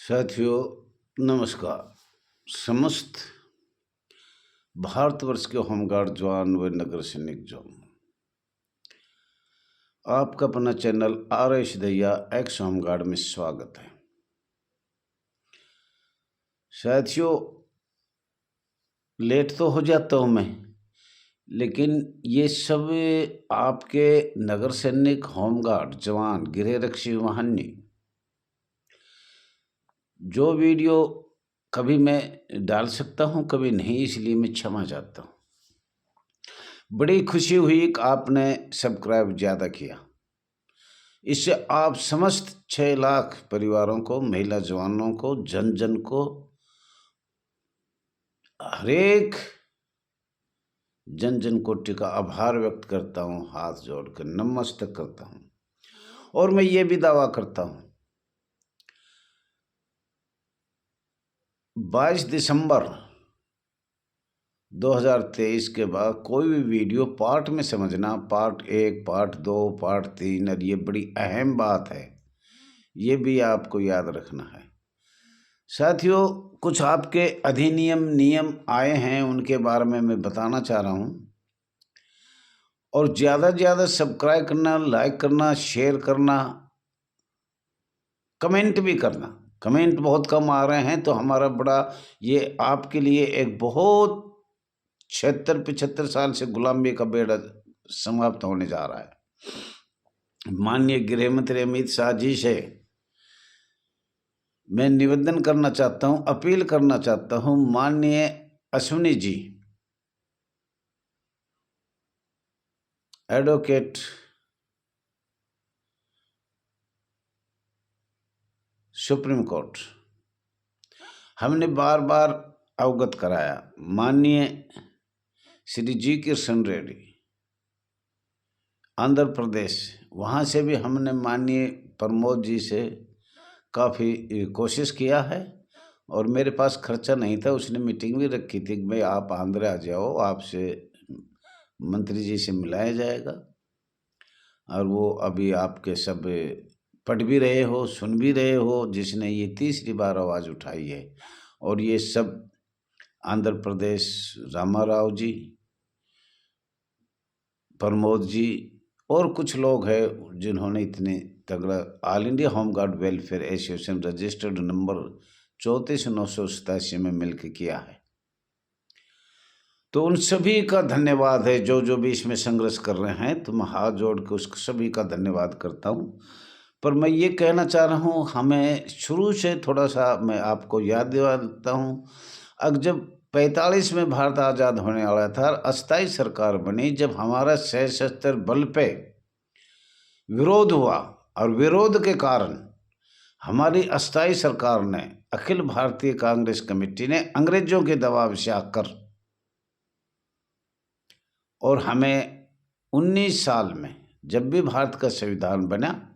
साथियों, नमस्कार। समस्त भारतवर्ष के होमगार्ड जवान व नगर सैनिक जवान, आपका अपना चैनल आर सिद्धैया एक्स होमगार्ड में स्वागत है। साथियों, लेट तो हो जाता हूँ मैं, लेकिन ये सब आपके नगर सैनिक, होमगार्ड जवान, गृह रक्षी वाहिनी जो वीडियो कभी मैं डाल सकता हूँ, कभी नहीं, इसलिए मैं क्षमा चाहता हूँ। बड़ी खुशी हुई कि आपने सब्सक्राइब ज़्यादा किया। इससे आप समस्त 6 लाख परिवारों को, महिला जवानों को, जन जन को, हरेक जन जन कोटि का आभार व्यक्त करता हूँ, हाथ जोड़कर नमस्तक करता हूँ। और मैं ये भी दावा करता हूँ 22 दिसंबर 2023 के बाद कोई भी वीडियो पार्ट में समझना, पार्ट 1, पार्ट 2, पार्ट 3, और ये बड़ी अहम बात है, ये भी आपको याद रखना है। साथियों, कुछ आपके अधिनियम नियम आए हैं, उनके बारे में मैं बताना चाह रहा हूँ। और ज़्यादा से ज़्यादा सब्सक्राइब करना, लाइक करना, शेयर करना, कमेंट भी करना। कमेंट बहुत कम आ रहे हैं, तो हमारा बड़ा ये आपके लिए एक बहुत 76-75 साल से गुलामी का बेड़ा समाप्त होने जा रहा है। माननीय गृह मंत्री अमित शाह जी से मैं निवेदन करना चाहता हूं, अपील करना चाहता हूं, माननीय Ashwini ji, advocate supreme court, हमने बार बार अवगत कराया। माननीय श्री जी किशन रेड्डी, आंध्र प्रदेश, वहाँ से भी हमने माननीय प्रमोद जी से काफ़ी कोशिश किया है। और मेरे पास खर्चा नहीं था, उसने मीटिंग भी रखी थी कि भाई आप आंध्र आ जाओ, आपसे मंत्री जी से मिलाया जाएगा। और वो अभी आपके सब पढ़ भी रहे हो, सुन भी रहे हो, जिसने ये तीसरी बार आवाज़ उठाई है। और ये सब आंध्र प्रदेश, रामा राव जी, प्रमोद जी और कुछ लोग हैं जिन्होंने इतने तगड़ा all India home guard welfare association registered number 34,987 में मिलकर किया है। तो उन सभी का धन्यवाद है जो भी इसमें संघर्ष कर रहे हैं, तो मैं हाथ जोड़ के उस सभी का धन्यवाद करता हूँ। पर मैं ये कहना चाह रहा हूँ, हमें शुरू से थोड़ा सा मैं आपको याद दिला देता हूँ। अब जब 45 में भारत आज़ाद होने वाला था, अस्थाई सरकार बनी, जब हमारा सशस्त्र बल पे विरोध हुआ, और विरोध के कारण हमारी अस्थाई सरकार ने, अखिल भारतीय कांग्रेस कमेटी ने अंग्रेजों के दबाव से आकर, और हमें 19 साल में जब भी भारत का संविधान बना,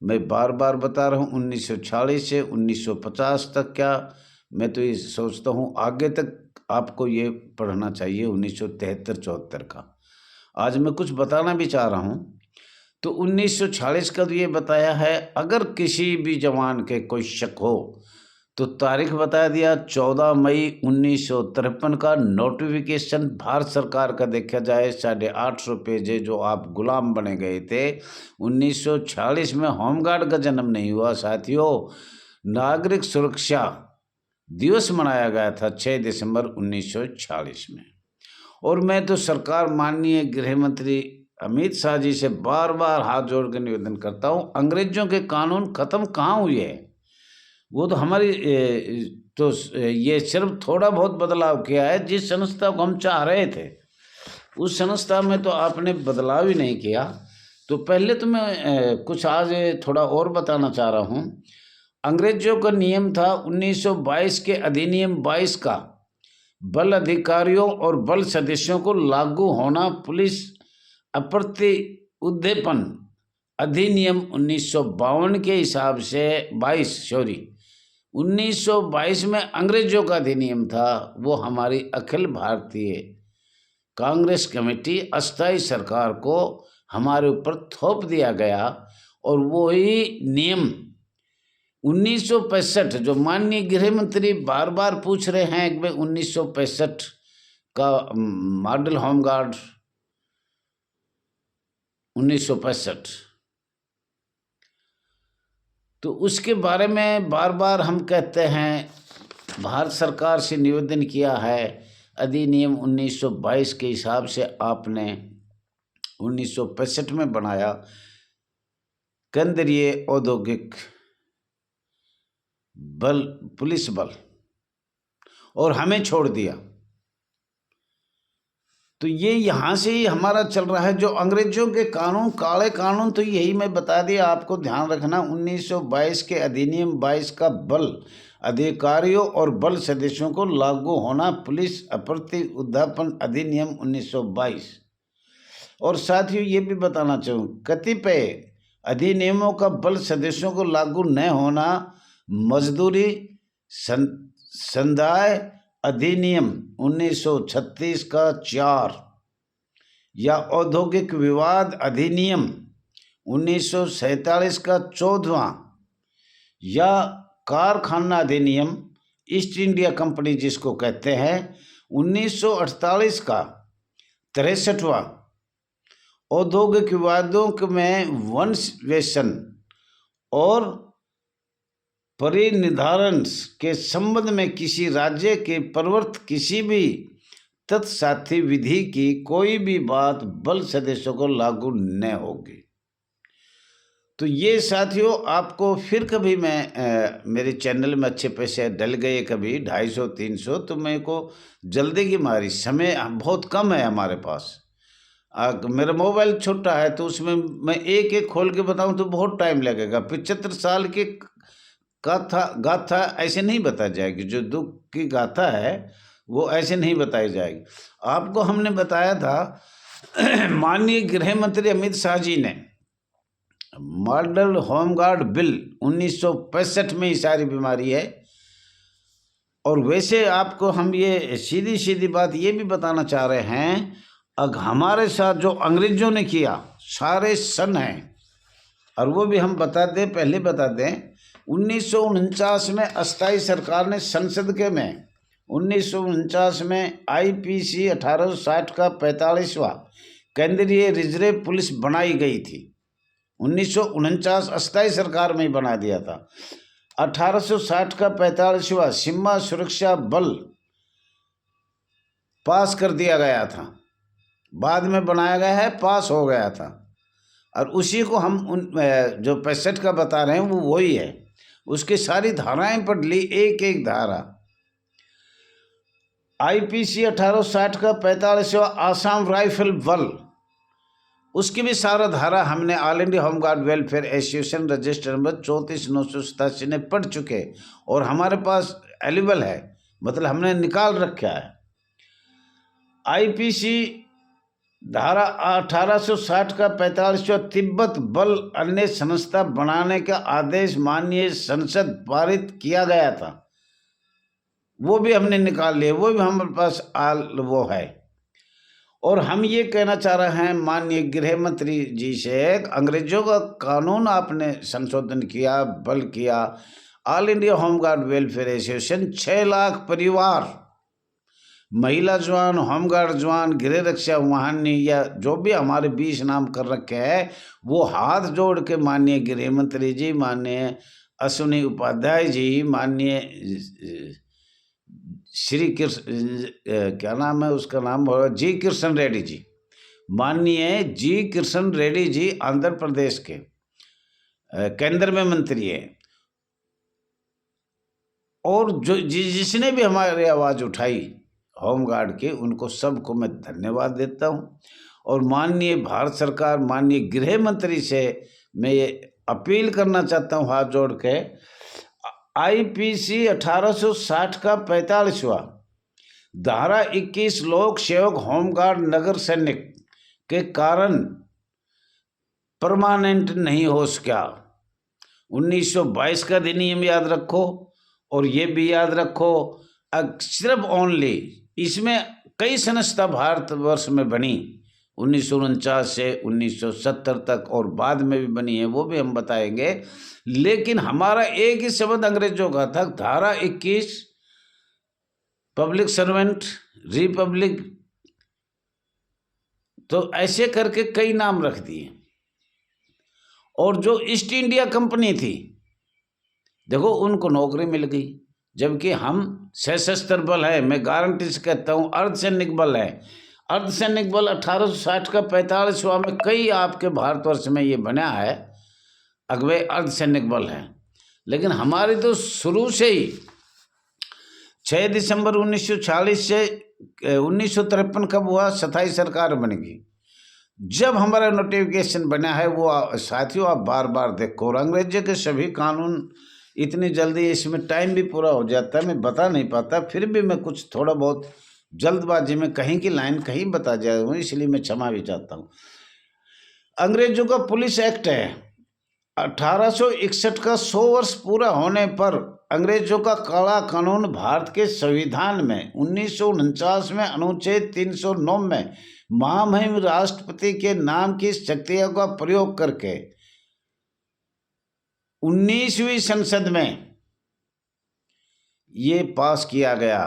मैं बार बार बता रहा हूँ, 1940 से 1950 तक, क्या मैं तो ये सोचता हूँ आगे तक आपको ये पढ़ना चाहिए 1973-74 का। आज मैं कुछ बताना भी चाह रहा हूँ। तो 1940 का तो ये बताया है, अगर किसी भी जवान के कोई शक हो तो तारीख बता दिया 14 मई 1953 का नोटिफिकेशन भारत सरकार का। देखा जाए 850 पेज है, जो आप गुलाम बने गए थे। 1940 में होमगार्ड का जन्म नहीं हुआ साथियों। नागरिक सुरक्षा दिवस मनाया गया था 6 दिसंबर 1940 में। और मैं तो सरकार, माननीय गृह मंत्री अमित शाह जी से बार बार हाथ जोड़ कर निवेदन करता हूँ, अंग्रेजों के कानून खत्म कहाँ हुए हैं? वो तो हमारी ये सिर्फ थोड़ा बहुत बदलाव किया है। जिस संस्था को हम चाह रहे थे उस संस्था में तो आपने बदलाव ही नहीं किया। तो पहले तो मैं कुछ आज थोड़ा और बताना चाह रहा हूँ। अंग्रेजों का नियम था 1922 के अधिनियम 22 का, बल अधिकारियों और बल सदस्यों को लागू होना पुलिस अप्रति उद्दीपन अधिनियम 1952 के हिसाब से 1922 में अंग्रेजों का अधिनियम था, वो हमारी अखिल भारतीय कांग्रेस कमेटी अस्थाई सरकार को हमारे ऊपर थोप दिया गया। और वही नियम 1965 जो माननीय गृह मंत्री बार बार पूछ रहे हैं कि भाई 1965 का मॉडल होमगार्ड 1965, तो उसके बारे में बार बार हम कहते हैं, भारत सरकार से निवेदन किया है, अधिनियम 1922 के हिसाब से आपने 1965 में बनाया केंद्रीय औद्योगिक बल, पुलिस बल, और हमें छोड़ दिया। तो ये यहाँ से ही हमारा चल रहा है, जो अंग्रेजों के कानून, काले कानून, तो यही मैं बता दिया आपको, ध्यान रखना। 1922 के अधिनियम 22 का बल अधिकारियों और बल सदस्यों को लागू होना, पुलिस अप्रति उद्यापन अधिनियम 1922। और साथियों ये भी बताना चाहूँ, कतिपय अधिनियमों का बल सदस्यों को लागू न होना, मजदूरी संदाय अधिनियम 1936 का 4, या औद्योगिक विवाद अधिनियम 1947 का 14वां, या कारखाना अधिनियम ईस्ट इंडिया कंपनी जिसको कहते हैं 1948 का 63वां, औद्योगिक विवादों में वंश वेशन और परिनिर्धारण के संबंध में किसी राज्य के प्रवर्त किसी भी तत्साथी विधि की कोई भी बात बल सदस्यों को लागू न होगी। तो ये साथियों आपको फिर कभी मैं मेरे चैनल में अच्छे पैसे डल गए, कभी 250-300, तो मेरे को जल्दी की मारी, समय बहुत कम है हमारे पास, मेरा मोबाइल छोटा है, तो उसमें मैं एक एक खोल के बताऊं तो बहुत टाइम लगेगा। 75 साल की गाथा ऐसे नहीं बताई जाएगी, जो दुख की गाथा है वो ऐसे नहीं बताई जाएगी। आपको हमने बताया था माननीय गृह मंत्री अमित शाह जी ने मॉडल होमगार्ड बिल 1965 में ही सारी बीमारी है। और वैसे आपको हम ये सीधी सीधी बात ये भी बताना चाह रहे हैं, अब हमारे साथ जो अंग्रेजों ने किया सारे सन हैं, और वो भी हम बता दें, पहले बता दें, 1949 में अस्थायी सरकार ने संसद के में 1949 में IPC 1860 का 45वां केंद्रीय रिजर्व पुलिस बनाई गई थी। 1949 अस्थायी सरकार में ही बना दिया था। 1860 का 45वां सीमा सुरक्षा बल पास कर दिया गया था, बाद में बनाया गया है, पास हो गया था, और उसी को हम जो 65 का बता रहे हैं वो वही है। उसकी सारी धाराएं पढ़ ली, एक एक धारा। IPC 1860 का 45वां आसाम राइफल बल, उसकी भी सारा धारा हमने all India home guard welfare association register number 34,987 ने पढ़ चुके, और हमारे पास अवेलेबल है, मतलब हमने निकाल रखा है। IPC धारा 1860 का 45वां तिब्बत बल अन्य संस्था बनाने का आदेश माननीय संसद पारित किया गया था, वो भी हमने निकाल लिया, वो भी हमारे पास वो है। और हम ये कहना चाह रहे हैं माननीय गृह मंत्री जी से, अंग्रेजों का कानून आपने संशोधन किया, बल किया। All India home guard welfare association 6 lakh परिवार, महिला जवान, होमगार्ड जवान, गृह रक्षा वाहिनी, या जो भी हमारे 20 नाम कर रखे हैं, वो हाथ जोड़ के माननीय गृह मंत्री जी, माननीय अश्विनी उपाध्याय जी, माननीय श्री कृष्ण, क्या नाम है उसका नाम, जी किशन रेड्डी जी, माननीय जी किशन रेड्डी जी आंध्र प्रदेश के केंद्र में मंत्री है, और जो जिसने भी हमारी आवाज़ उठाई होमगार्ड के, उनको सबको मैं धन्यवाद देता हूं। और माननीय भारत सरकार, माननीय गृह मंत्री से मैं ये अपील करना चाहता हूं हाथ जोड़ के, IPC 1860 का 45वां धारा 21 लोक सेवक होमगार्ड नगर सैनिक के कारण परमानेंट नहीं हो सका। 1922 का अधिनियम याद रखो, और ये भी याद रखो, सिर्फ ओनली इसमें कई संस्था भारतवर्ष में बनी, 1949 से 1970 तक, और बाद में भी बनी है, वो भी हम बताएंगे। लेकिन हमारा एक ही शब्द अंग्रेजों का था, धारा 21, पब्लिक सर्वेंट, रिपब्लिक, तो ऐसे करके कई नाम रख दिए। और जो ईस्ट इंडिया कंपनी थी, देखो उनको नौकरी मिल गई, जबकि हम सशस्त्र बल है, मैं गारंटी से कहता हूँ अर्धसैनिक बल है। अर्धसैनिक बल 1860 का 45वां में कई आपके भारतवर्ष में ये बना है, अगवे अर्धसैनिक बल है। लेकिन हमारी तो शुरू से ही 6 दिसंबर 1946 से 1953 कब हुआ, 27 सरकार बनेगी, जब हमारा नोटिफिकेशन बना है वो साथियों आप बार बार देखो। और अंग्रेजों के सभी कानून इतनी जल्दी, इसमें टाइम भी पूरा हो जाता है, मैं बता नहीं पाता, फिर भी मैं कुछ थोड़ा बहुत जल्दबाजी में कहीं की लाइन कहीं बता जाया हूँ, इसलिए मैं क्षमा भी चाहता हूँ। अंग्रेजों का पुलिस एक्ट है 1861 का 100 वर्ष पूरा होने पर अंग्रेजों का काला कानून भारत के संविधान में 1949 में अनुच्छेद 309 में महामहिम राष्ट्रपति के नाम की शक्तियों का प्रयोग करके 19वीं संसद में ये पास किया गया,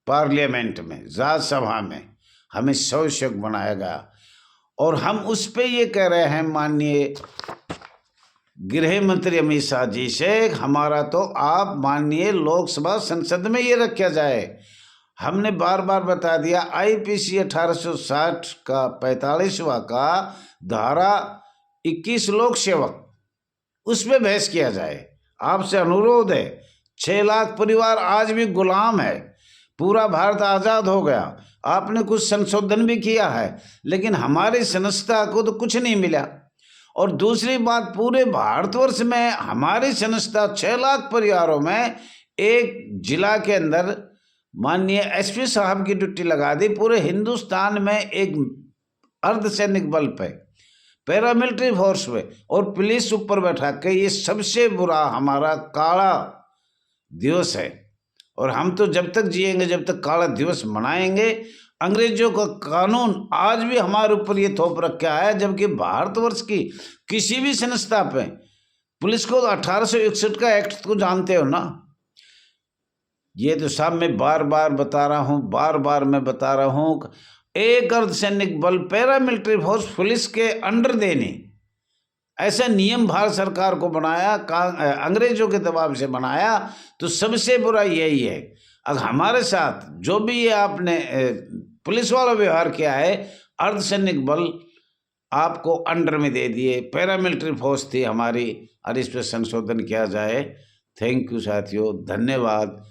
पार्लियामेंट में, राज्यसभा में हमें सशक्त बनाया गया। और हम उस पे ये कह रहे हैं माननीय गृह मंत्री अमित शाह जी से, हमारा तो आप माननीय लोकसभा संसद में ये रखा जाए। हमने बार बार बता दिया, आईपीसी 1860 का 45वां का धारा 21 लोक सेवक, उस पर बहस किया जाए। आपसे अनुरोध है, 6 लाख परिवार आज भी गुलाम है, पूरा भारत आज़ाद हो गया, आपने कुछ संशोधन भी किया है, लेकिन हमारी संस्था को तो कुछ नहीं मिला। और दूसरी बात, पूरे भारतवर्ष में हमारी संस्था 6 लाख परिवारों में एक जिला के अंदर माननीय एसपी साहब की ड्यूटी लगा दी, पूरे हिंदुस्तान में एक अर्धसैनिक बल पे, पैरामिलिट्री फोर्स पे और पुलिस ऊपर बैठा के, ये सबसे बुरा हमारा काला दिवस है। और हम तो जब तक जिएंगे, जब तक काला दिवस मनाएंगे। अंग्रेजों का कानून आज भी हमारे ऊपर ये थोप रखा है, जबकि भारतवर्ष की किसी भी संस्था पे पुलिस को 1861 का एक्ट को जानते हो ना। ये तो साहब मैं बार बार बता रहा हूँ, बार बार मैं बता रहा हूँ, एक अर्धसैनिक बल पैरामिलिट्री फोर्स पुलिस के अंडर देने, ऐसा नियम भारत सरकार को बनाया, अंग्रेजों के दबाव से बनाया, तो सबसे बुरा यही है। अब हमारे साथ जो भी ये आपने पुलिस वाला व्यवहार किया है, अर्धसैनिक बल आपको अंडर में दे दिए, पैरामिलिट्री फोर्स थी हमारी, और इस पर संशोधन किया जाए। थैंक यू साथियों, धन्यवाद।